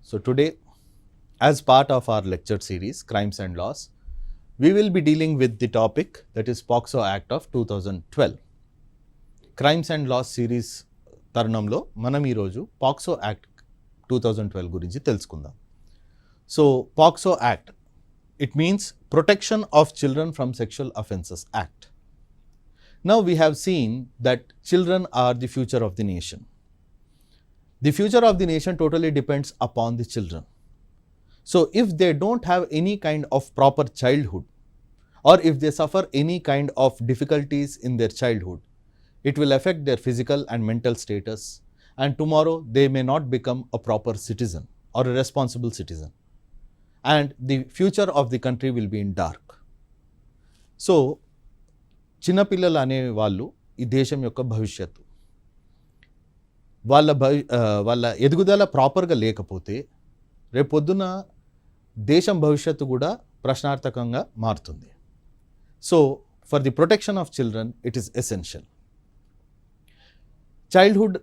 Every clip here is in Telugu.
So today, as part of our lecture series, Crimes and Laws, we will be dealing with the topic that is POCSO Act of 2012. Crimes and Laws series తరుణంలో మనం ఈరోజు POCSO Act 2012 గురించి తెలుసుకుందాం. So POCSO Act, it means Protection of Children from Sexual Offences Act. Now we have seen that children are the future of the nation. The future of the nation totally depends upon the children. So if they don't have any kind of proper childhood, or if they suffer any kind of difficulties in their childhood, it will affect their physical and mental status, and tomorrow they may not become a proper citizen or a responsible citizen, and the future of the country will be in dark. So చిన్నపిల్లలు అనే వాళ్ళు ఈ దేశం యొక్క భవిష్యత్తు. వాళ్ళ ఎదుగుదల ప్రాపర్గా లేకపోతే రేపొద్దున దేశం భవిష్యత్తు కూడా ప్రశ్నార్థకంగా మారుతుంది. So for the protection of children it is essential. Childhood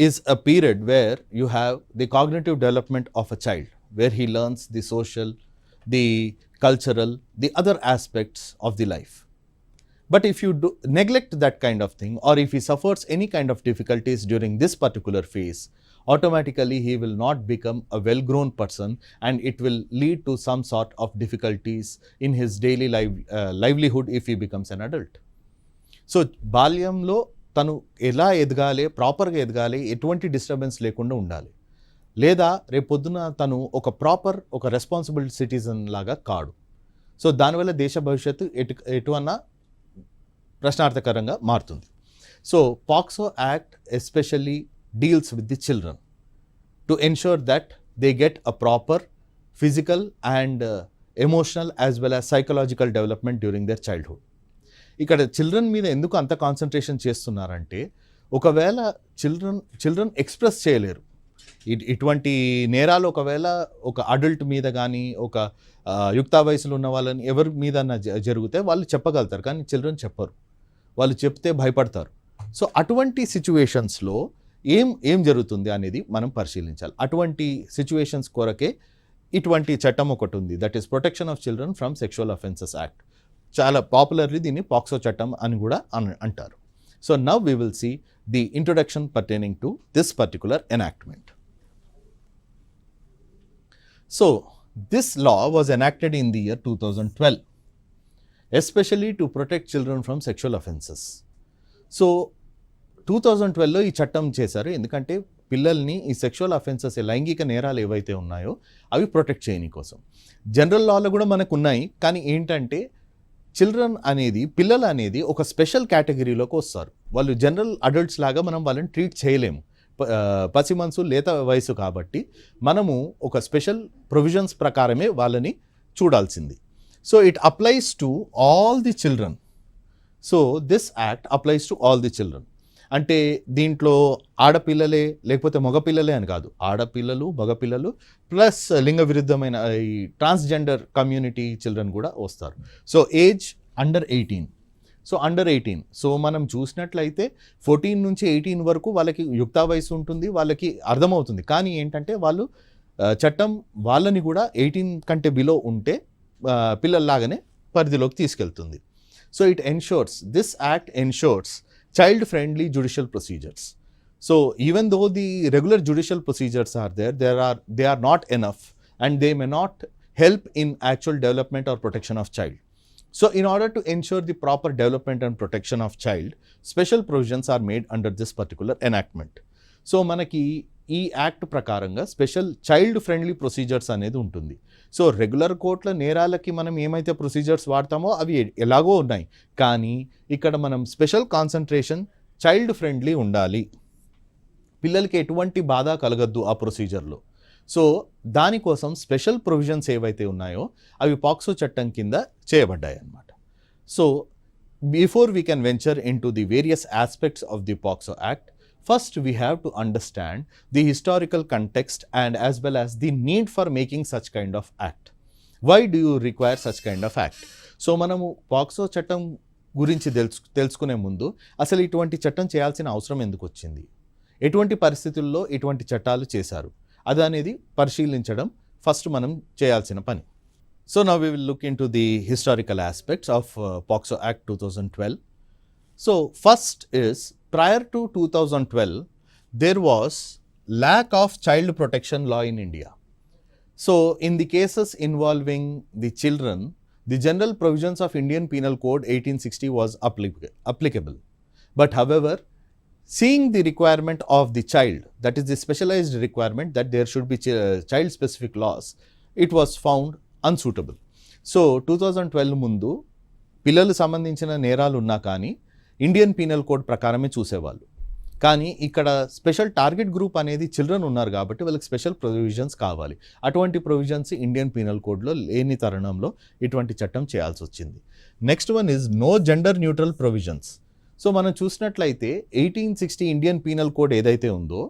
is a period where you have the cognitive development of a child, where he learns the social, the cultural, the other aspects of the life. But if you neglect that kind of thing, or if he suffers any kind of difficulties during this particular phase, automatically he will not become a well-grown person, and it will lead to some sort of difficulties in his daily livelihood if he becomes an adult. So బాల్యంలో తను ఎలా ఎదగాలి, ప్రాపర్గా ఎదగాలి, ఎటువంటి డిస్టర్బెన్స్ లేకుండా ఉండాలి. లేదా రేపొద్దున తను ఒక రెస్పాన్సిబుల్ సిటిజన్ లాగా కాడు. సో దానివల్ల దేశ భవిష్యత్తు ఎటువన్నా ప్రశ్నార్థకరంగా మారుతుంది. So POCSO act especially deals with the children to ensure that they get a proper physical and emotional as well as psychological development during their childhood. ఇక్కడ చిల్డ్రన్ మీద ఎందుకు అంత కాన్సన్ట్రేషన్ చేస్తున్నారంటే, ఒకవేళ చిల్డ్రన్ ఎక్స్ప్రెస్ చేయలేరు ఇటువంటి నేరాలు. ఒకవేళ ఒక అడల్ట్ మీద కానీ, ఒక యుక్త వయసులో ఉన్న వాళ్ళని ఎవరి మీద జరిగితే వాళ్ళు చెప్పగలుగుతారు, కానీ చిల్డ్రన్ చెప్పరు. వాళ్ళు చెప్తే భయపడతారు. సో అటువంటి సిచ్యువేషన్స్లో ఏం జరుగుతుంది అనేది మనం పరిశీలించాలి. అటువంటి సిచ్యువేషన్స్ కొరకే ఇటువంటి చట్టం ఒకటి ఉంది, that is protection of children from sexual offences act. చాలా పాపులర్లీ దీన్ని POCSO చట్టం అని కూడా అంటారు. So now we will see the introduction pertaining to this particular enactment. So this law was enacted in the year 2012, especially to protect children from sexual offences. So 2012లో ఈ చట్టం చేశారు, ఎందుకంటే పిల్లల్ని ఈ సెక్షువల్ అఫెన్సెస్, లైంగిక నేరాలు ఏవైతే ఉన్నాయో అవి ప్రొటెక్ట్ చేయని కోసం. జనరల్ లాలో కూడా మనకు ఉన్నాయి, కానీ ఏంటంటే పిల్లలు అనేది ఒక స్పెషల్ కేటగిరీలోకి వస్తారు. వాళ్ళు జనరల్ అడల్ట్స్ లాగా మనం వాళ్ళని ట్రీట్ చేయలేము. పసి మనసు, లేత వయసు కాబట్టి మనము ఒక స్పెషల్ ప్రొవిజన్స్ ప్రకారమే వాళ్ళని చూడాల్సింది. So it applies to all the children. So this act applies to all the children. అంటే దీంట్లో ఆడపిల్లలే లేకపోతే మగపిల్లలే అని కాదు, ఆడపిల్లలు, మగపిల్లలు ప్లస్ లింగ విరుద్ధమైన ఈ ట్రాన్స్జెండర్ కమ్యూనిటీ చిల్డ్రన్ కూడా వస్తారు. So age under 18. So under 18. So మనం చూసినట్లయితే 14 నుంచి 18 వరకు వాళ్ళకి యుక్త వయసు ఉంటుంది, వాళ్ళకి అర్థమవుతుంది. కానీ ఏంటంటే వాళ్ళు చట్టం వాళ్ళని కూడా 18 కంటే బిలో ఉంటే పిల్లల్లాగానే పరిధిలోకి తీసుకెళ్తుంది. So it ensures, this act ensures child-friendly judicial procedures. So even though the regular judicial procedures are there, they are not enough, and they may not help in actual development or protection of child. So in order to ensure the proper development and protection of child, special provisions are made under this particular enactment. So మనకి ఈ యాక్ట్ ప్రకారంగా స్పెషల్ చైల్డ్ ఫ్రెండ్లీ ప్రొసీజర్స్ అనేది ఉంటుంది. సో రెగ్యులర్ కోర్టుల నేరాలకి మనం ఏమైతే ప్రొసీజర్స్ వాడతామో అవి ఎలాగో ఉన్నాయి, కానీ ఇక్కడ మనం స్పెషల్ కాన్సన్ట్రేషన్ చైల్డ్ ఫ్రెండ్లీ ఉండాలి, పిల్లలకి ఎటువంటి బాధ కలగద్దు ఆ ప్రొసీజర్లో. సో దానికోసం స్పెషల్ ప్రొవిజన్స్ ఏవైతే ఉన్నాయో అవి POCSO చట్టం కింద చేయబడ్డాయి అన్నమాట. So before we can venture in to the various aspects of the POCSO act, first we have to understand the historical context and as well as the need for making such kind of act. Why do you require such kind of act? So మనము POCSO చట్టం గురించి తెలుసుకునే ముందు అసలు ఇటువంటి చట్టం చేయాల్సిన అవసరం ఎందుకు వచ్చింది, ఎటువంటి పరిస్థితుల్లో ఇటువంటి చట్టాలు చేశారు అది అనేది పరిశీలించడం ఫస్ట్ మనం చేయాల్సిన పని. So now we will look into the historical aspects of POCSO act 2012. So first is prior to 2012 there was lack of child protection law in India. So in the cases involving the children, the general provisions of Indian Penal Code 1860 was applicable. But however, seeing the requirement of the child, that is the specialized requirement that there should be child specific laws, it was found unsuitable. So 2012 ముందు పిల్లలు సంబంధించిన నేరాలు ఉన్నా కానీ ఇండియన్ పీనల్ కోడ్ ప్రకారమే చూసేవాళ్ళు. కానీ ఇక్కడ స్పెషల్ టార్గెట్ గ్రూప్ అనేది చిల్డ్రన్ ఉన్నారు కాబట్టి వాళ్ళకి స్పెషల్ ప్రొవిజన్స్ కావాలి. అటువంటి ప్రొవిజన్స్ ఇండియన్ పీనల్ కోడ్లో లేని తరుణంలో ఇటువంటి చట్టం చేయాల్సి వచ్చింది. Next one is no gender neutral provisions. So మనం చూసినట్లయితే 1860 ఇండియన్ పీనల్ కోడ్ ఏదైతే ఉందో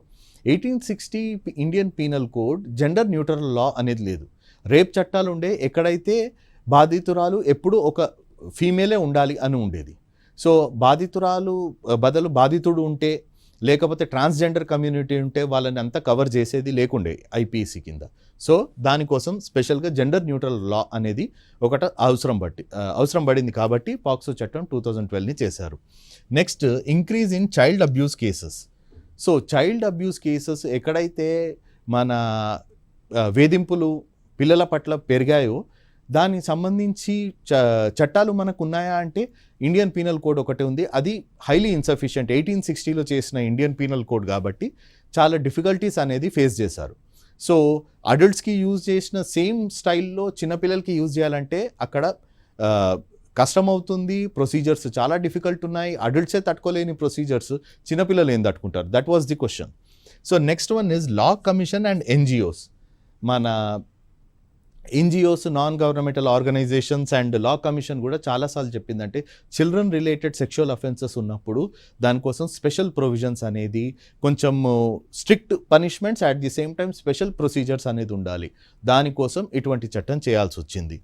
1860 Indian penal code gender neutral law అనేది లేదు. రేప్ చట్టాలు ఉండే ఎక్కడైతే బాధితురాలు ఎప్పుడూ ఒక ఫీమేలే ఉండాలి అని ఉండేది. సో బాధితురాలు బదులు బాధితుడు ఉంటే లేకపోతే ట్రాన్స్జెండర్ కమ్యూనిటీ ఉంటే వాళ్ళని అంతా కవర్ చేసేది లేకుండే ఐపీసీ కింద. సో దానికోసం స్పెషల్గా జెండర్ న్యూట్రల్ లా అనేది ఒకటి అవసరం పడింది కాబట్టి పాక్సో చట్టం 2012ని చేశారు. Next increase in child abuse cases. So child abuse cases ఎక్కడైతే మన వేధింపులు పిల్లల పట్ల పెరిగాయో దానికి సంబంధించి చట్టాలు మనకు ఉన్నాయా అంటే ఇండియన్ పీనల్ కోడ్ ఒకటి ఉంది, అది హైలీ ఇన్సఫిషియంట్. 1860లో చేసిన ఇండియన్ పీనల్ కోడ్ కాబట్టి చాలా డిఫికల్టీస్ అనేది ఫేస్ చేశారు. సో అడల్ట్స్కి యూజ్ చేసిన సేమ్ స్టైల్లో చిన్నపిల్లలకి యూజ్ చేయాలంటే అక్కడ కష్టమవుతుంది, ప్రొసీజర్స్ చాలా డిఫికల్ట్ ఉన్నాయి, అడల్ట్సే తట్టుకోలేని ప్రొసీజర్స్ చిన్నపిల్లలు ఏం తట్టుకుంటారు? That was the question. So next one is law commission and NGOs. మన NGOs, non governmental organisations and law commission కూడా చాలాసార్లు చెప్పిందంటే చిల్డ్రన్ రిలేటెడ్ సెక్షువల్ అఫెన్సెస్ ఉన్నప్పుడు దానికోసం స్పెషల్ ప్రొవిజన్స్ అనేది, కొంచెం strict punishments at the same time special procedures అనేది ఉండాలి. దానికోసం ఇటువంటి చట్టం చేయాల్సి వచ్చింది.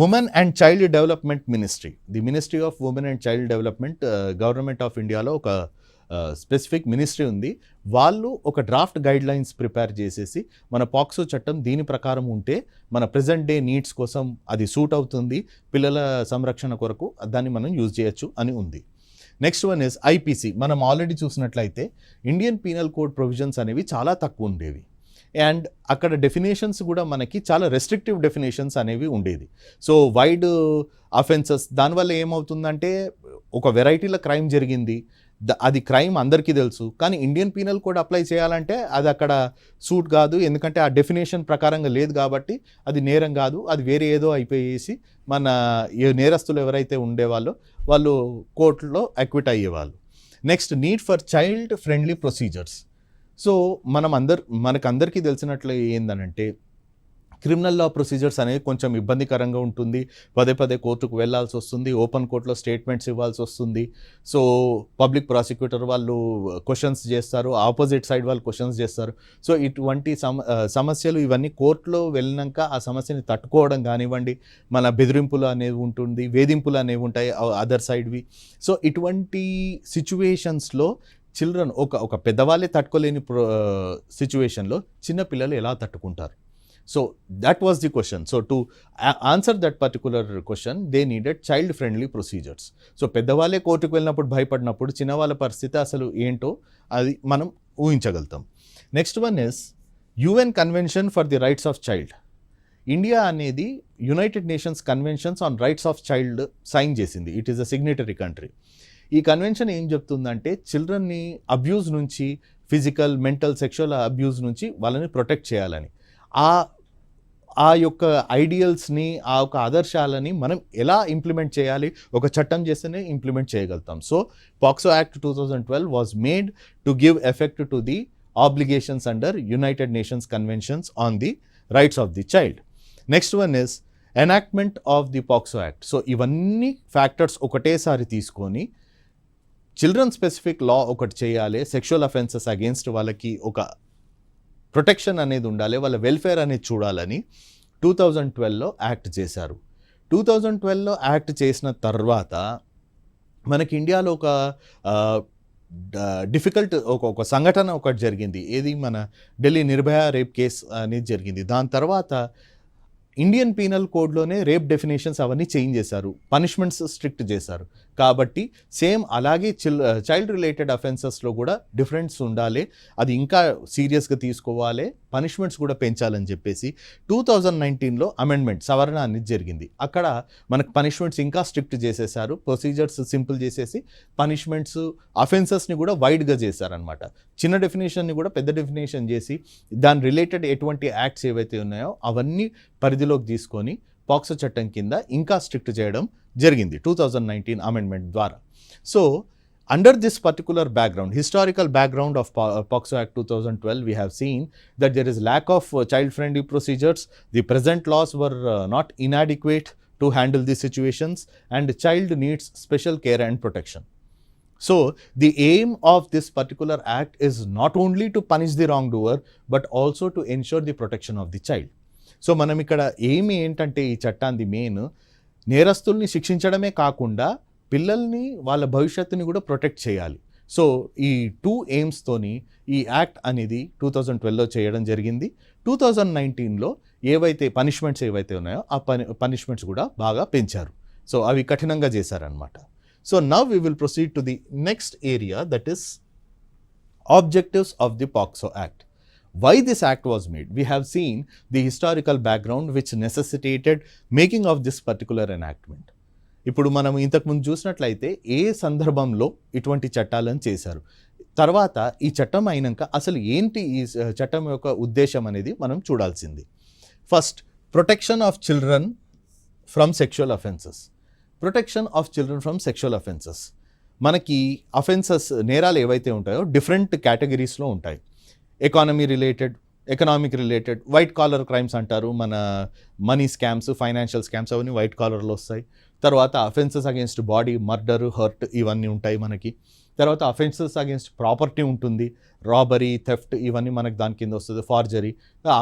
Women and child development ministry, the ministry of women and child development government of ఇండియాలో ఒక స్పెసిఫిక్ మినిస్ట్రీ ఉంది. వాళ్ళు ఒక డ్రాఫ్ట్ గైడ్ లైన్స్ ప్రిపేర్ చేసేసి మన పాక్సో చట్టం దీని ప్రకారం ఉంటే మన ప్రెజెంట్ డే నీడ్స్ కోసం అది సూట్ అవుతుంది, పిల్లల సంరక్షణ కొరకు దాన్ని మనం యూజ్ చేయొచ్చు అని ఉంది. Next one is IPC. మనం ఆల్రెడీ చూసినట్లయితే ఇండియన్ పీనల్ కోడ్ ప్రొవిజన్స్ అనేవి చాలా తక్కువ ఉండేవి అండ్ అక్కడ డెఫినేషన్స్ కూడా మనకి చాలా రెస్ట్రిక్టివ్ డెఫినేషన్స్ అనేవి ఉండేది. సో వైడ్ అఫెన్సెస్ దానివల్ల ఏమవుతుందంటే ఒక వెరైటీల క్రైమ్ జరిగింది, అది క్రైమ్ అందరికీ తెలుసు, కానీ ఇండియన్ పీనల్ కోడ్ అప్లై చేయాలంటే అది అక్కడ సూట్ కాదు, ఎందుకంటే ఆ డెఫినేషన్ ప్రకారంగా లేదు కాబట్టి అది నేరం కాదు, అది వేరే ఏదో అయిపోయేసి మన నేరస్తులు ఎవరైతే ఉండేవాళ్ళో వాళ్ళు కోర్టులో అక్విట్ అయ్యేవాళ్ళు. Next need for child friendly procedures. So మనకందరికీ తెలిసినట్లు ఏందనంటే క్రిమినల్ లా ప్రొసీజర్స్ అనేవి కొంచెం ఇబ్బందికరంగా ఉంటుంది, పదే పదే కోర్టుకు వెళ్ళాల్సి వస్తుంది, ఓపెన్ కోర్టులో స్టేట్మెంట్స్ ఇవ్వాల్సి వస్తుంది. సో పబ్లిక్ ప్రాసిక్యూటర్ వాళ్ళు క్వశ్చన్స్ చేస్తారు, ఆపోజిట్ సైడ్ వాళ్ళు క్వశ్చన్స్ చేస్తారు. సో ఇటువంటి సమస్యలు ఇవన్నీ కోర్టులో వెళ్ళినాక ఆ సమస్యని తట్టుకోవడం కానివ్వండి, మన బెదిరింపులు అనేవి ఉంటుంది, వేధింపులు అనేవి ఉంటాయి అదర్ సైడ్వి. సో ఇటువంటి సిచ్యువేషన్స్లో చిల్డ్రన్ ఒక పెద్దవాళ్ళే తట్టుకోలేని సిచ్యువేషన్లో చిన్నపిల్లలు ఎలా తట్టుకుంటారు? So that was the question. So to answer that particular question, they needed child-friendly procedures. So పెద్దవాళ్ళే కోర్టుకు వెళ్ళినప్పుడు భయపడినప్పుడు చిన్నవాళ్ళ పరిస్థితి అసలు ఏంటో అది మనం ఊహించగలుగుతాం. Next one is UN convention for the rights of child. India అనేది United Nations conventions on rights of child sign చేసింది. It is a signatory country. ఈ కన్వెన్షన్ ఏం చెప్తుందంటే చిల్డ్రన్ని అబ్యూజ్ నుంచి, ఫిజికల్, మెంటల్, సెక్షువల్ అబ్యూజ్ నుంచి వాళ్ళని ప్రొటెక్ట్ చేయాలని. ఆ యొక్క ఐడియల్స్ని, ఆ యొక్క ఆదర్శాలని మనం ఎలా ఇంప్లిమెంట్ చేయాలి, ఒక చట్టం చేస్తేనే ఇంప్లిమెంట్ చేయగలుగుతాం. So POCSO act 2012 was made to give effect to the obligations under United Nations conventions on the rights of the child. Next one is enactment of the POCSO act. So ఇవన్నీ ఫ్యాక్టర్స్ ఒకటేసారి తీసుకొని చిల్డ్రన్ స్పెసిఫిక్ లా ఒకటి చేయాలి, సెక్షువల్ అఫెన్సెస్ అగేన్స్ట్ వాళ్ళకి ఒక ప్రొటెక్షన్ అనేది ఉండాలి, వాళ్ళ వెల్ఫేర్ అనేది చూడాలని 2012లో యాక్ట్ చేశారు. 2012లో యాక్ట్ చేసిన తర్వాత మనకి ఇండియాలో ఒక డిఫికల్ట్ ఒక సంఘటన ఒకటి జరిగింది. ఏది మన ఢిల్లీ నిర్భయ రేప్ కేస్ అనేది జరిగింది. దాని తర్వాత ఇండియన్ పీనల్ కోడ్లోనే రేప్ డెఫినేషన్స్ అవన్నీ చేంజ్ చేశారు, పనిష్మెంట్స్ స్ట్రిక్ట్ చేశారు. కాబట్టి సేమ్ అలాగే చైల్డ్ రిలేటెడ్ అఫెన్సెస్లో కూడా డిఫరెన్స్ ఉండాలి, అది ఇంకా సీరియస్గా తీసుకోవాలి, పనిష్మెంట్స్ కూడా పెంచాలని చెప్పేసి 2019లో అమెండ్మెంట్ సవరణ అనేది జరిగింది. అక్కడ మనకు పనిష్మెంట్స్ ఇంకా స్ట్రిక్ట్ చేసేసారు, ప్రొసీజర్స్ సింపుల్ చేసేసి పనిష్మెంట్స్ అఫెన్సెస్ని కూడా వైడ్గా చేశారనమాట. చిన్న డెఫినేషన్ని కూడా పెద్ద డెఫినేషన్ చేసి దాని రిలేటెడ్ ఎటువంటి యాక్ట్స్ ఏవైతే ఉన్నాయో అవన్నీ పరిధిలోకి తీసుకొని పాక్సో చట్టం కింద ఇంకా స్ట్రిక్ట్ చేయడం జరిగింది 2019 అమెండ్మెంట్ ద్వారా. So under this particular background, historical background of POXO Act 2012, we have seen that there is lack of child-friendly procedures. The present laws were not inadequate to handle these situations, and the child needs special care and protection. So the aim of this particular act is not only to punish the wrongdoer, but also to ensure the protection of the child. So మనం ఇక్కడ ఏమి ఏంటంటే ఈ చట్టాన్ని మెయిన్ నేరస్తుల్ని శిక్షించడమే కాకుండా పిల్లల్ని వాళ్ళ భవిష్యత్తుని కూడా ప్రొటెక్ట్ చేయాలి. సో ఈ 2 ఎయిమ్స్తోని ఈ యాక్ట్ అనేది 2012లో చేయడం జరిగింది. 2019లో ఏవైతే పనిష్మెంట్స్ ఏవైతే ఉన్నాయో ఆ పనిష్మెంట్స్ కూడా బాగా పెంచారు. సో అవి కఠినంగా చేశారనమాట. So now we will proceed to the next area, that is objectives of the POCSO act. Why this act was made? We have seen the historical background which necessitated making of this particular enactment. ఇప్పుడు మనం ఇంతకుముందు చూసినట్లయితే ఏ సందర్భంలో ఇటువంటి చట్టాలను చేశారు, తర్వాత ఈ చట్టం అయినాక అసలు ఏంటి ఈ చట్టం యొక్క ఉద్దేశం అనేది మనం చూడాల్సింది. First, protection of children from sexual offences. Protection of children from sexual offences. మనకి అఫెన్సెస్ నేరాలు ఏవైతే ఉంటాయో డిఫరెంట్ కేటగిరీస్లో ఉంటాయి. Economic related white collar crimes అంటారు, మన మనీ స్కామ్స్, ఫైనాన్షియల్ స్కామ్స్ అవన్నీ వైట్ కాలర్లో వస్తాయి. తర్వాత offences against body, murder, hurt ఇవన్నీ ఉంటాయి మనకి. తర్వాత అఫెన్సెస్ అగేన్స్ట్ ప్రాపర్టీ ఉంటుంది, రాబరీ, థెఫ్ట్ ఇవన్నీ మనకి దాని కింద వస్తుంది, forgery.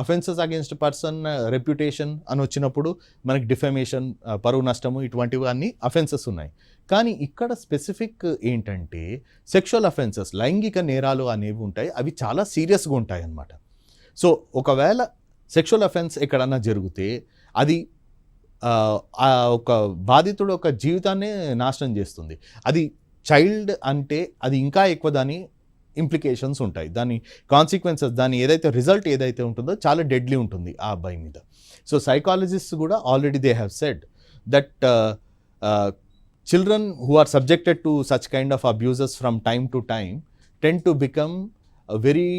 Offences against person reputation అని వచ్చినప్పుడు మనకి డిఫెమేషన్, పరువు నష్టము, ఇటువంటివి అన్నీ అఫెన్సెస్ ఉన్నాయి. కానీ ఇక్కడ స్పెసిఫిక్ ఏంటంటే సెక్షువల్ అఫెన్సెస్, లైంగిక నేరాలు అనేవి ఉంటాయి, అవి చాలా సీరియస్గా ఉంటాయి అన్నమాట. సో ఒకవేళ సెక్షువల్ అఫెన్స్ ఎక్కడన్నా జరిగితే అది ఒక బాధితుడు ఒక జీవితాన్ని నాశనం చేస్తుంది. అది చైల్డ్ అంటే అది ఇంకా ఎక్కువ దాని ఇంప్లికేషన్స్ ఉంటాయి, దాని కాన్సిక్వెన్సెస్, దాని ఏదైతే రిజల్ట్ ఏదైతే ఉంటుందో చాలా డెడ్లీ ఉంటుంది ఆ అబ్బాయి మీద. సో సైకాలజిస్ట్స్ కూడా already they have said that children who are subjected to such kind of abuses from time to time tend to become very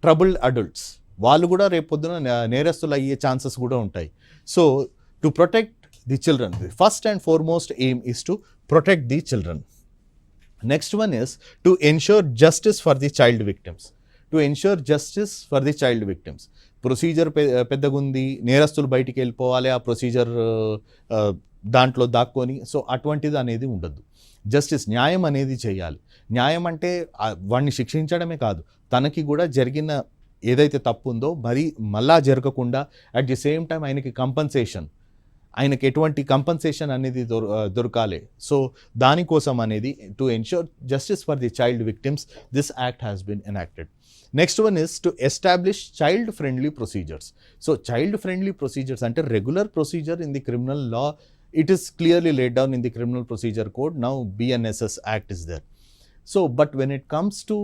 troubled adults. వాళ్ళు కూడా రేపొద్దున నేరస్తులు అయ్యే ఛాన్సెస్ కూడా ఉంటాయి. So to protect the children, the first and foremost aim is to protect the children. Next one is to ensure justice for the child victims. To ensure justice for the child victims. Procedure పెద్దగుంది, నేరస్తులు బయటికి వెళ్ళిపోవాలి, ఆ ప్రొసీజర్ దాంట్లో దాక్కొని, సో అటువంటిది అనేది ఉండద్దు. జస్టిస్, న్యాయం అనేది చేయాలి. న్యాయం అంటే వాడిని శిక్షించడమే కాదు, తనకి కూడా జరిగిన ఏదైతే తప్పు ఉందో మళ్ళా జరగకుండా అట్ ది సేమ్ టైం ఆయనకి కంపన్సేషన్, ఆయనకి ఎటువంటి కంపన్సేషన్ అనేది దొరకాలి. సో దానికోసం అనేది to ensure justice for the child victims, this act has been enacted. Next one is to establish child friendly procedures. So child friendly procedures అంటే regular procedure in the criminal law, it is clearly laid down in the Criminal Procedure Code. Now BNSS Act is there. So but when it comes to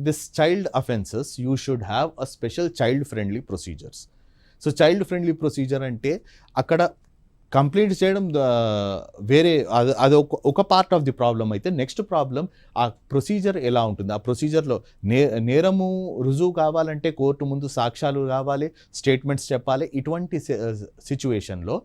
this child offenses, you should have a special child friendly procedures. So child friendly procedure ante akkada complaint చేయడం వేరే, అది ఒక పార్ట్ ఆఫ్ ది ప్రాబ్లం. అయితే నెక్స్ట్ ప్రాబ్లం ఆ ప్రొసీజర్ ఎలా ఉంటుంది. ఆ ప్రొసీజర్లో నేరము రుజువు కావాలంటే కోర్టు ముందు సాక్ష్యాలు కావాలి, స్టేట్మెంట్స్ చెప్పాలి. ఇటువంటి సిచ్యువేషన్లో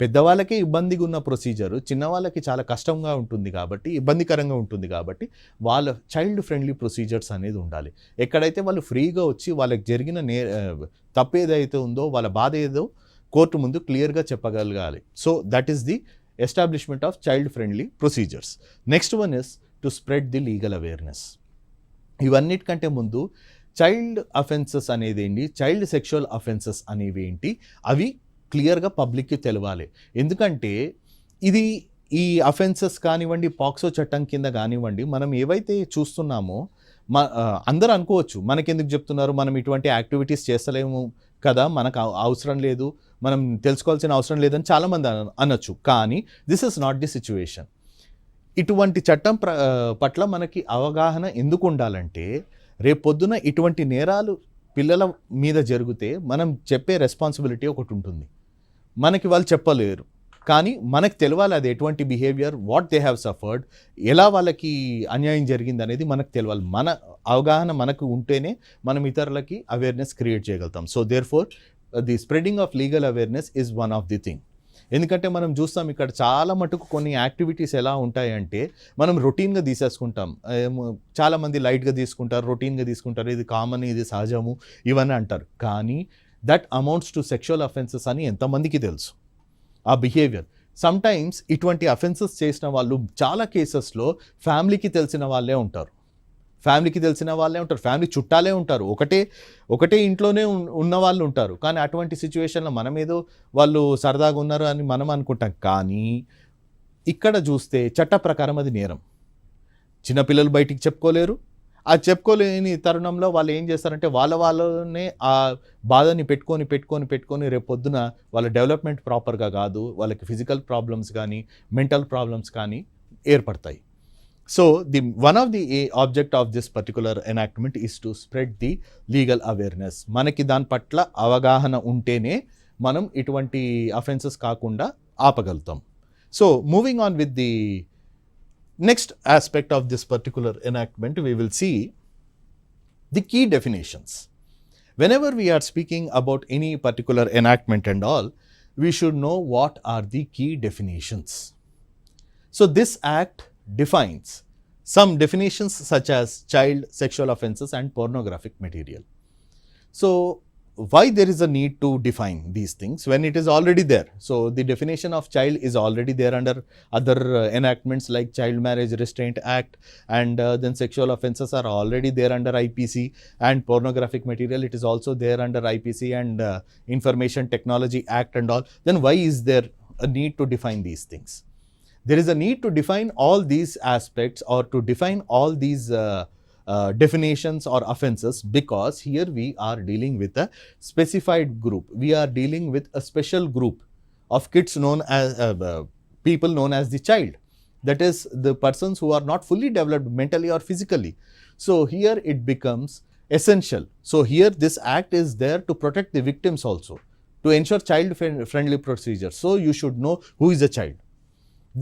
పెద్దవాళ్ళకే ఇబ్బందిగా ఉన్న ప్రొసీజరు చిన్నవాళ్ళకి చాలా కష్టంగా ఉంటుంది కాబట్టి, ఇబ్బందికరంగా ఉంటుంది కాబట్టి వాళ్ళ చైల్డ్ ఫ్రెండ్లీ ప్రొసీజర్స్ అనేది ఉండాలి. ఎక్కడైతే వాళ్ళు ఫ్రీగా వచ్చి వాళ్ళకి జరిగిన తప్పు ఏదైతే ఉందో, వాళ్ళ బాధ ఏదో కోర్టు ముందు క్లియర్గా చెప్పగలగాలి. So that is the establishment of child friendly procedures. Next one is to spread the legal awareness. ఇవన్నిటికంటే ముందు చైల్డ్ అఫెన్సెస్ అనేది ఏంటి, చైల్డ్ సెక్షువల్ అఫెన్సెస్ అనేవి ఏంటి, అవి క్లియర్గా పబ్లిక్కి తెలవాలి. ఎందుకంటే ఇది ఈ అఫెన్సెస్ కానివ్వండి, పాక్సో చట్టం కింద కానివ్వండి, మనం ఏవైతే చూస్తున్నామో అందరూ అనుకోవచ్చు, మనకెందుకు చెప్తున్నారు, మనం ఇటువంటి యాక్టివిటీస్ చేస్తలేము కదా, మనకు అవసరం లేదు, మనం తెలుసుకోవాల్సిన అవసరం లేదని చాలామంది అనొచ్చు. కానీ this is not the situation. ఇటువంటి చట్టం పట్ల మనకి అవగాహన ఎందుకు ఉండాలంటే, రేపొద్దున ఇటువంటి నేరాలు పిల్లల మీద జరిగితే మనం చెప్పే రెస్పాన్సిబిలిటీ ఒకటి ఉంటుంది. మనకి వాళ్ళు చెప్పలేరు, కానీ మనకు తెలవాలి అది ఎటువంటి behaviour, what they have suffered, ఎలా వాళ్ళకి అన్యాయం జరిగింది అనేది మనకు తెలవాలి. మన అవగాహన మనకు ఉంటేనే మనం ఇతరులకి అవేర్నెస్ క్రియేట్ చేయగలుగుతాం. So therefore the spreading of legal awareness is one of the thing. ఎందుకంటే మనం చూస్తాం ఇక్కడ చాలా మటుకు కొన్ని యాక్టివిటీస్ ఎలా ఉంటాయంటే మనం రొటీన్గా తీసేసుకుంటాం. చాలామంది లైట్గా తీసుకుంటారు, రొటీన్గా తీసుకుంటారు, ఇది కామన్, ఇది సహజము ఇవన్నీ అంటారు. కానీ that amounts to sexual offences అని ఎంతమందికి తెలుసు ఆ బిహేవియర్. సమ్టైమ్స్ ఇటువంటి అఫెన్సెస్ చేసిన వాళ్ళు చాలా కేసెస్లో ఫ్యామిలీకి తెలిసిన వాళ్ళే ఉంటారు, ఫ్యామిలీ చుట్టాలే ఉంటారు, ఒకటే ఇంట్లోనే ఉన్న వాళ్ళు ఉంటారు. కానీ అటువంటి సిచ్యువేషన్లో మనం ఏదో వాళ్ళు సరదాగా ఉన్నారు అని మనం అనుకుంటాం. కానీ ఇక్కడ చూస్తే చట్ట ప్రకారం అది నేరం. చిన్నపిల్లలు బయటికి చెప్పుకోలేరు. ఆ చెప్పుకోలేని తరుణంలో వాళ్ళు ఏం చేస్తారంటే వాళ్ళనే ఆ బాధని పెట్టుకొని రేపొద్దున వాళ్ళ డెవలప్మెంట్ ప్రాపర్గా కాదు, వాళ్ళకి ఫిజికల్ ప్రాబ్లమ్స్ కానీ మెంటల్ ప్రాబ్లమ్స్ కానీ ఏర్పడతాయి. So one of the object of this particular enactment is to spread the legal awareness. మనకి దాని పట్ల అవగాహన ఉంటేనే మనం ఇటువంటి అఫెన్సెస్ కాకుండా ఆపగలుగుతాం. So moving on with the next aspect of this particular enactment, we will see the key definitions. Whenever we are speaking about any particular enactment and all, we should know what are the key definitions. So this act defines some definitions such as child sexual offences and pornographic material. So why there is a need to define these things when it is already there? So the definition of child is already there under other enactments like Child Marriage Restraint Act, and then sexual offences are already there under IPC, and pornographic material, it is also there under IPC and Information Technology Act and all. Then why is there a need to define these things? There is a need to define all these aspects or to define all these definitions or offenses, because here we are dealing with a specified group. We are dealing with a special group of kids known as people known as the child. That is the persons who are not fully developed mentally or physically. So here it becomes essential. So here this act is there to protect the victims also, to ensure child friendly procedures. So you should know who is a child.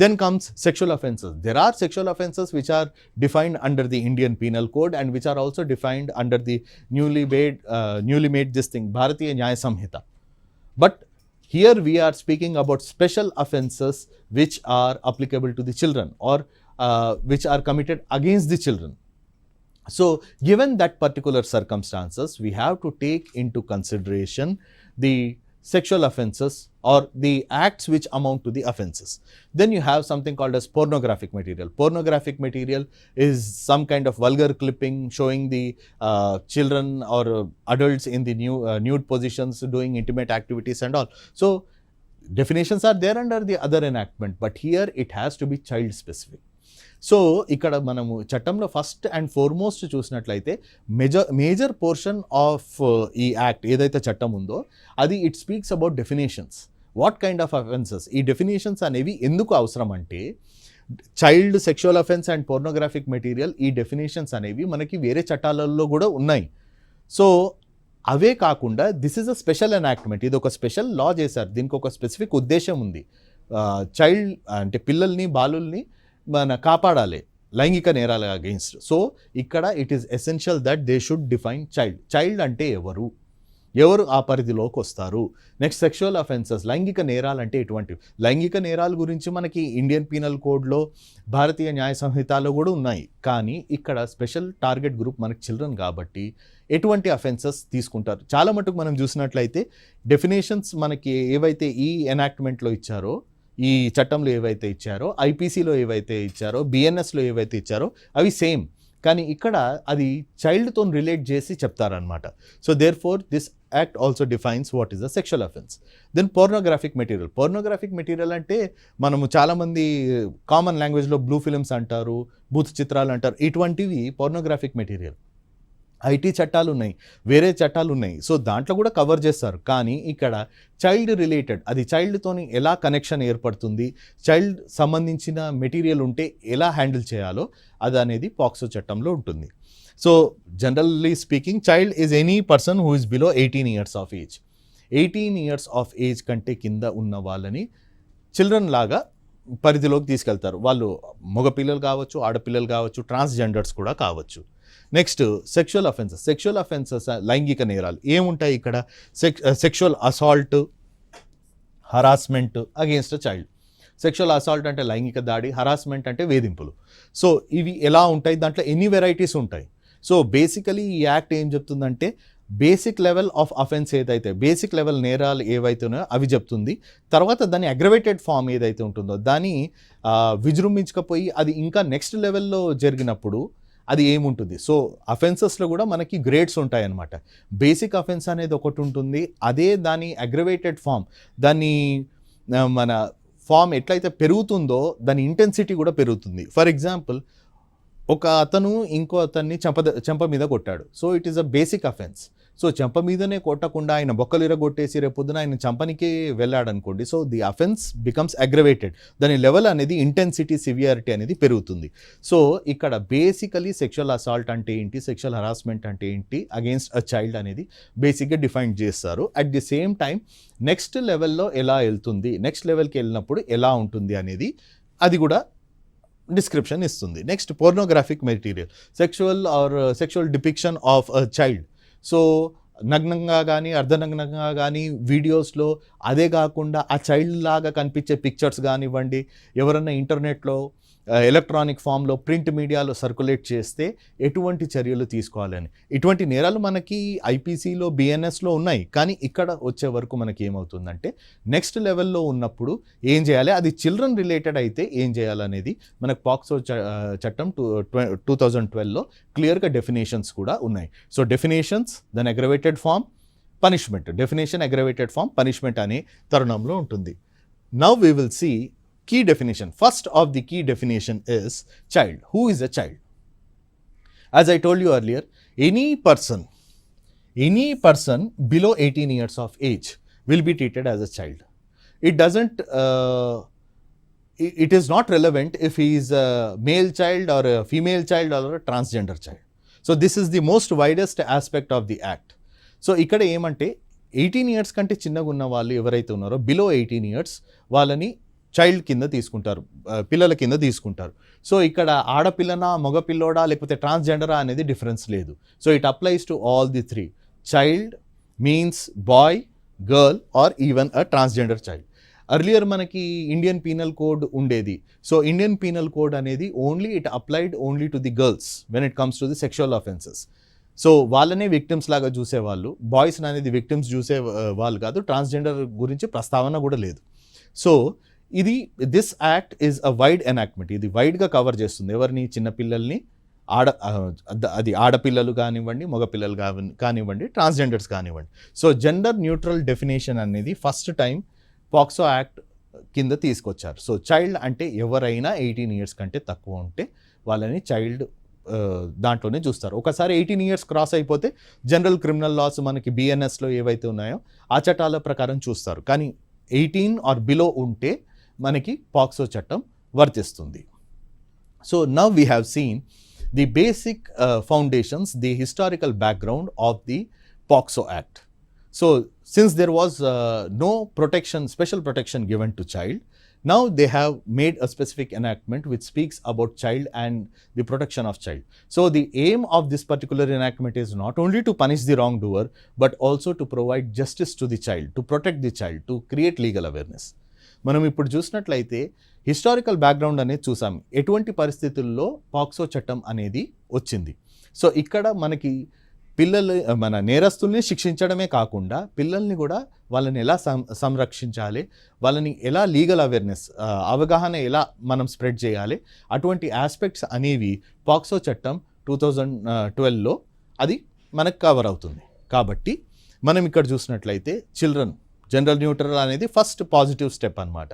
Then comes sexual offences. There are sexual offences which are defined under the Indian Penal Code and which are also defined under the newly made this thing, Bharatiya Nyaya Samhita. But here we are speaking about special offences which are applicable to the children or which are committed against the children. So given that particular circumstances, we have to take into consideration the sexual offences or the acts which amount to the offences. Then you have something called as pornographic material. Pornographic material is some kind of vulgar clipping showing the children or adults in the nude positions doing intimate activities and all. So definitions are there under the other enactment, but here it has to be child specific. So ఇక్కడ మనము చట్టంలో ఫస్ట్ అండ్ ఫార్మోస్ట్ చూసినట్లయితే మేజర్ పోర్షన్ ఆఫ్ ఈ యాక్ట్ ఏదైతే చట్టం ఉందో అది it speaks about definitions. What kind of offences, ఈ డెఫినేషన్స్ అనేవి ఎందుకు అవసరం అంటే child sexual offence and pornographic material, ఈ డెఫినేషన్స్ అనేవి మనకి వేరే చట్టాలలో కూడా ఉన్నాయి. సో అవే కాకుండా this is a special enactment, ఇది ఒక స్పెషల్ లా చేశారు, దీనికి ఒక స్పెసిఫిక్ ఉద్దేశం ఉంది. చైల్డ్ అంటే పిల్లల్ని బాలుల్ని మన కాపాడాలి లైంగిక నేరాల అగెయిన్స్ట్. సో ఇక్కడ it is essential that they should define child అంటే ఎవరు ఆ పరిధిలోకి వస్తారు. నెక్స్ట్ సెక్షువల్ అఫెన్సెస్, లైంగిక నేరాలు అంటే ఎటువంటివి. లైంగిక నేరాల గురించి మనకి ఇండియన్ పీనల్ కోడ్లో భారతీయ న్యాయ సంహితలో కూడా ఉన్నాయి. కానీ ఇక్కడ స్పెషల్ టార్గెట్ గ్రూప్ మనకి చిల్డ్రన్ కాబట్టి ఎటువంటి అఫెన్సెస్ తీసుకుంటారు. చాలా మటుకు మనం చూసినట్లయితే డెఫినేషన్స్ మనకి ఏవైతే ఈ ఎనాక్ట్మెంట్లో ఇచ్చారో, ఈ చట్టంలో ఏవైతే ఇచ్చారో, ఐపీసీలో ఏవైతే ఇచ్చారో, బిఎన్ఎస్లో ఏవైతే ఇచ్చారో అవి సేమ్. కానీ ఇక్కడ అది చైల్డ్తో రిలేట్ చేసి చెప్తారనమాట. So therefore this Act also defines what is a sexual offense. Then pornographic material. Pornographic material అంటే మనము చాలామంది కామన్ లాంగ్వేజ్లో బ్లూ ఫిల్మ్స్ అంటారు, బూత్ చిత్రాలు అంటారు, ఇటువంటివి పోర్నోగ్రాఫిక్ మెటీరియల్. ఐటీ చట్టాలు ఉన్నాయి, వేరే చట్టాలు ఉన్నాయి, సో దాంట్లో కూడా కవర్ చేస్తారు. కానీ ఇక్కడ చైల్డ్ రిలేటెడ్, అది చైల్డ్తోని ఎలా కనెక్షన్ ఏర్పడుతుంది, చైల్డ్ సంబంధించిన మెటీరియల్ ఉంటే ఎలా హ్యాండిల్ చేయాలో అది అనేది పాక్సో చట్టంలో ఉంటుంది. So generally speaking, child is any person who is below 18 years of age. 18 years of age కంటే కింద ఉన్న వాళ్ళని చిల్డ్రన్ లాగా పరిధిలోకి తీసుకెళ్తారు. వాళ్ళు మగపిల్లలు కావచ్చు, ఆడపిల్లలు కావచ్చు, ట్రాన్స్జెండర్స్ కూడా కావచ్చు. Next sexual offences. Sexual offences లైంగిక నేరాలు ఏముంటాయి ఇక్కడ? Sexual assault, harassment against a child. Sexual assault అంటే లైంగిక దాడి, హరాస్మెంట్ అంటే వేధింపులు. సో ఇవి ఎలా ఉంటాయి? దాంట్లో ఎన్ని వెరైటీస్ ఉంటాయి. సో బేసికలీ ఈ యాక్ట్ ఏం చెప్తుందంటే బేసిక్ లెవెల్ ఆఫ్ అఫెన్స్ ఏదైతే, బేసిక్ లెవెల్ నేరాలు ఏవైతే ఉన్నాయో అవి చెప్తుంది. తర్వాత దాని అగ్రవేటెడ్ ఫామ్ ఏదైతే ఉంటుందో దాన్ని విజృంభించకపోయి అది ఇంకా నెక్స్ట్ లెవెల్లో జరిగినప్పుడు అది ఏముంటుంది. సో అఫెన్సెస్లో కూడా మనకి గ్రేడ్స్ ఉంటాయి అన్నమాట. బేసిక్ అఫెన్స్ అనేది ఒకటి ఉంటుంది, అదే దాని అగ్రవేటెడ్ ఫామ్, దాన్ని మన ఫామ్ ఎట్లయితే పెరుగుతుందో దాని ఇంటెన్సిటీ కూడా పెరుగుతుంది. ఫర్ ఎగ్జాంపుల్, ఒక అతను ఇంకో అతన్ని చెంప మీద కొట్టాడు. So it is a basic offence. So చెంప మీదనే కొట్టకుండా ఆయన బొక్కలు ఇరగొట్టేసి రేపొద్దున ఆయన చంపనికే వెళ్ళాడు అనుకోండి. So the offence becomes aggravated. దాని లెవెల్ అనేది ఇంటెన్సిటీ, సివియారిటీ అనేది పెరుగుతుంది. సో ఇక్కడ బేసికలీ సెక్షువల్ అసాల్ట్ అంటే ఏంటి, సెక్షువల్ హరాస్మెంట్ అంటే ఏంటి అగేన్స్ట్ అ చైల్డ్ అనేది బేసిక్గా డిఫైన్ చేస్తారు. At the same time next లెవెల్లో ఎలా వెళ్తుంది, నెక్స్ట్ లెవెల్కి వెళ్ళినప్పుడు ఎలా ఉంటుంది అనేది అది కూడా డిస్క్రిప్షన్ ఇస్తుంది. Next pornographic material, sexual depiction of a child. So నగ్నంగా కానీ అర్ధనగ్నంగా కానీ వీడియోస్లో, అదే కాకుండా ఆ చైల్డ్ లాగా కనిపించే పిక్చర్స్ కానివ్వండి, ఎవరన్నా ఇంటర్నెట్లో ఎలక్ట్రానిక్ ఫామ్లో ప్రింట్ మీడియాలో సర్క్యులేట్ చేస్తే ఎటువంటి చర్యలు తీసుకోవాలని. ఇటువంటి నేరాలు మనకి ఐపీసీలో, బిఎన్ఎస్లో ఉన్నాయి. కానీ ఇక్కడ వచ్చే వరకు మనకి ఏమవుతుందంటే నెక్స్ట్ లెవెల్లో ఉన్నప్పుడు ఏం చేయాలి, అది చిల్డ్రన్ రిలేటెడ్ అయితే ఏం చేయాలనేది మనకు పాక్సో చట్టం 2012లో క్లియర్గా డెఫినేషన్స్ కూడా ఉన్నాయి. So definitions, then aggravated form, punishment. Definition, aggravated form, punishment అనే తరుణంలో ఉంటుంది. Now we will see key definition. First of the key definition is child. Who is a child? As I told you earlier, any person below 18 years of age will be treated as a child. It doesn't, it is not relevant if he is a male child or a female child or a transgender child. So this is the most widest aspect of the act. So ikkada emante 18 years కంటే చిన్నగా ఉన్న వాళ్ళు ఎవరైతే ఉన్నారో బిలో 18 years వాళ్ళని చైల్డ్ కింద తీసుకుంటారు, పిల్లల కింద తీసుకుంటారు. సో ఇక్కడ ఆడపిల్లనా, మగపిల్లోడా, లేకపోతే ట్రాన్స్జెండరా అనేది డిఫరెన్స్ లేదు. So it applies to all the three. Child means boy, girl or even a transgender child. Earlier మనకి ఇండియన్ పీనల్ కోడ్ ఉండేది. సో ఇండియన్ పీనల్ కోడ్ అనేది it applied only to the girls when it comes to the sexual offences. So వాళ్ళనే విక్టిమ్స్ లాగా చూసేవాళ్ళు, బాయ్స్ అనేది విక్టిమ్స్ చూసే వాళ్ళు కాదు. ట్రాన్స్జెండర్ గురించి ప్రస్తావన కూడా లేదు. So this act is a wide enactment. ఇది వైడ్గా కవర్ చేస్తుంది ఎవరిని, చిన్నపిల్లల్ని, అది ఆడపిల్లలు కానివ్వండి, మగపిల్లలు కానివ్వండి, ట్రాన్స్జెండర్స్ కానివ్వండి. సో జెండర్ న్యూట్రల్ డెఫినేషన్ అనేది ఫస్ట్ టైం పాక్సో యాక్ట్ కింద తీసుకొచ్చారు. సో చైల్డ్ అంటే ఎవరైనా 18 years కంటే తక్కువ ఉంటే వాళ్ళని చైల్డ్ దాంట్లోనే చూస్తారు. ఒకసారి 18 years క్రాస్ అయిపోతే జనరల్ క్రిమినల్ లాస్ మనకి బిఎన్ఎస్లో ఏవైతే ఉన్నాయో ఆ చట్టాల ప్రకారం చూస్తారు. కానీ 18 or బిలో ఉంటే మనకి పాక్సో చట్టం వర్తిస్తుంది. So now we have seen the basic foundations, the historical background of the POCSO act. So since there was no protection, special protection given to child, now they have made a specific enactment which speaks about child and the protection of child. So the aim of this particular enactment is not only to punish the wrongdoer but also to provide justice to the child, to protect the child, to create legal awareness. మనం ఇప్పుడు చూసినట్లయితే హిస్టారికల్ బ్యాక్గ్రౌండ్ అనేది చూసాం, ఎటువంటి పరిస్థితుల్లో పాక్సో చట్టం అనేది వచ్చింది. సో ఇక్కడ మనకి మన నేరస్తుల్ని శిక్షించడమే కాకుండా పిల్లల్ని కూడా వాళ్ళని ఎలా సంరక్షించాలి, వాళ్ళని ఎలా లీగల్ అవేర్నెస్, అవగాహన ఎలా మనం స్ప్రెడ్ చేయాలి, అటువంటి ఆస్పెక్ట్స్ అనేవి పాక్సో చట్టం 2012లో అది మనకు కవర్ అవుతుంది. కాబట్టి మనం ఇక్కడ చూసినట్లయితే చిల్డ్రన్ జనరల్ న్యూట్రల్ అనేది ఫస్ట్ పాజిటివ్ స్టెప్ అనమాట.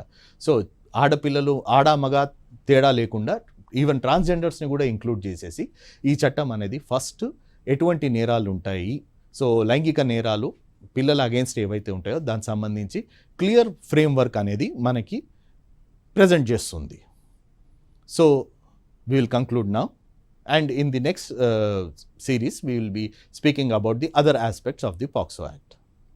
సో ఆడపిల్లలు ఆడ మగ తేడా లేకుండా ఈవెన్ ట్రాన్స్జెండర్స్ని కూడా ఇంక్లూడ్ చేసేసి ఈ చట్టం అనేది ఫస్ట్ ఎటువంటి నేరాలు ఉంటాయి, సో లైంగిక నేరాలు పిల్లల అగేన్స్ట్ ఏవైతే ఉంటాయో దానికి సంబంధించి క్లియర్ ఫ్రేమ్వర్క్ అనేది మనకి ప్రజెంట్ చేస్తుంది. So we will conclude now, and in the next series we will be speaking about the other aspects of the POCSO Act.